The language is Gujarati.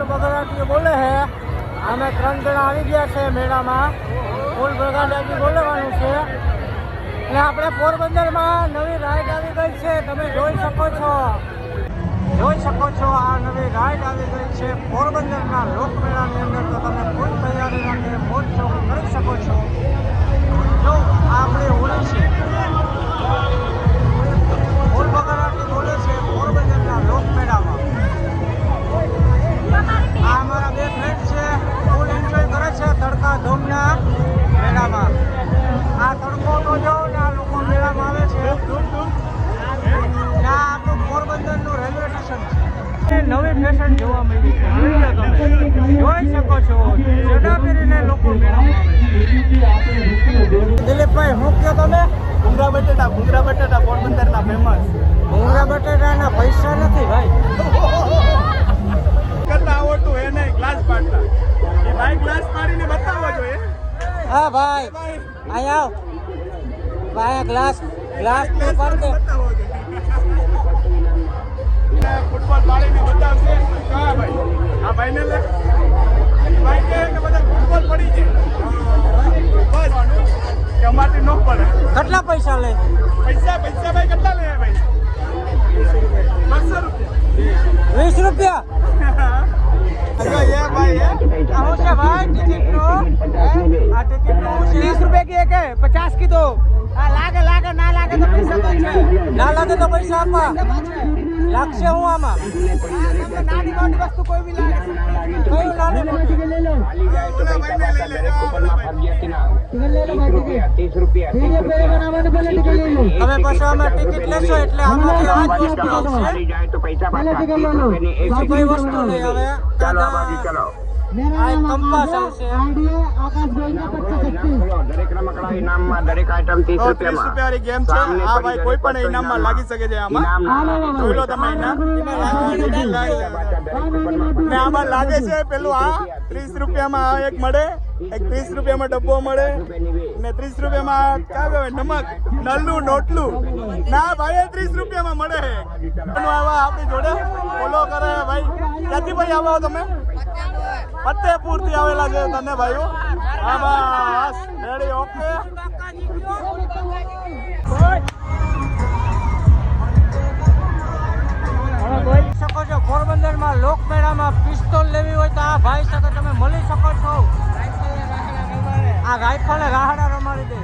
ફૂલ બગડાટી બોલે છે. અમે 3 જણા આવી ગયા છે મેળામાં. ફૂલ બગડાટી બોલવાનું છે. એટલે આપણે પોરબંદરમાં નવી રાઈડ આવી ગઈ છે. તમે જોઈ શકો છો આ નવી રાઈડ આવી ગઈ છે પોરબંદરના લોકમેળાની અંદર. તો તમે ફૂલ તૈયારી રાખીને મોજ શોખ કરી શકો છો. જો આપણી હોળી છે, ફૂલ બગડાટી બોલે છે પોરબંદરના લોકમેળામાં. આ અમારા 2 ફ્રેન્ડ છે, ફૂલ એન્જોય કરે છે તડકા ધૂમના મેળામાં. આ તડકો તો જો ને આ લોકો મેળામાં આવે છે. આ આપણું પોરબંદરનું રેલવે સ્ટેશન છે. નવી ફેશન જોવા મળી છે. જોઈ શકો છો ચડા પહેરીને લોકો મેળામાં આવે. દિલીપભાઈ શું કહો તમે? ભૂંગરા બટાટા પોરબંદરના ફેમસ. ભૂંગરા બટાટાના પૈસા નથી ભાઈ. કરતા આવડતું એ નહીં, ગ્લાસ પાડતા. એ ભાઈ ગ્લાસ પાડીને બતાવવા જોઈએ. હા ભાઈ અહીંયા આવ ભાઈ. ગ્લાસ તો પાડ દે. ફૂટબોલ પાડીને બતાવશે. હા ભાઈ, આ ભાઈને લે. ભાઈ કહે કે બધા ફૂટબોલ પડી છે બસ કે અમારથી ન પડે. કેટલા પૈસા લે? પૈસા ભાઈ કેટલા લે ભાઈ? 200 રૂપિયા. 20 રૂપિયા? શું છે ભાઈ ટિકિટનો? આ ટિકિટનો 30 રૂપિયા की एक है, 50 की दो. લાગે ના લાગે તો પૈસા તો છે. ના લાગે તો પૈસા આપવા લાગશે. હું આમાં નાની મોટી વસ્તુ કોઈ બી લાગે. કયું નાની મોટી? તમે પછી આમાં ટિકિટ લેશો એટલે આમાંથી આ જ વસ્તુ આવશે. બીજી કોઈ વસ્તુ નહીં આવે. આ કંપાસ આવશે. દરેક રમકડા ઇનામમાં, દરેક આઈટમ 30 રૂપિયામાં. 30 રૂપિયાની ગેમ છે. આ ભાઈ કોઈ પણ ઇનામમાં લાગી શકે છે. આમાં જોઈ લો તમે ઇનામ. ને આમાં લાગે છે પેલું આ 30 રૂપિયામાં આ એક મળે, એક 30 રૂપિયામાં ડબ્બો મળે, ને 30 રૂપિયામાં ક્યાં કહેવાય નમક નલ્લું નોટલું. ના ભાઈ 30 રૂપિયામાં મળે છે. આપણી જોડે ફોલો કરે ભાઈ. ક્યાંથી ભાઈ આવો તમે? ફતેપુર થી આવેલા છે તને ભાઈઓ. હા બસ રેડી ઓકે. જોઈ શકો છો પોરબંદરમાં લોકમેળામાં પિસ્તોલ લેવી હોય તો આ ભાઈ સાથે તમે મળી શકો છો. આ રાઇફલે રાહડા રમાડી દે.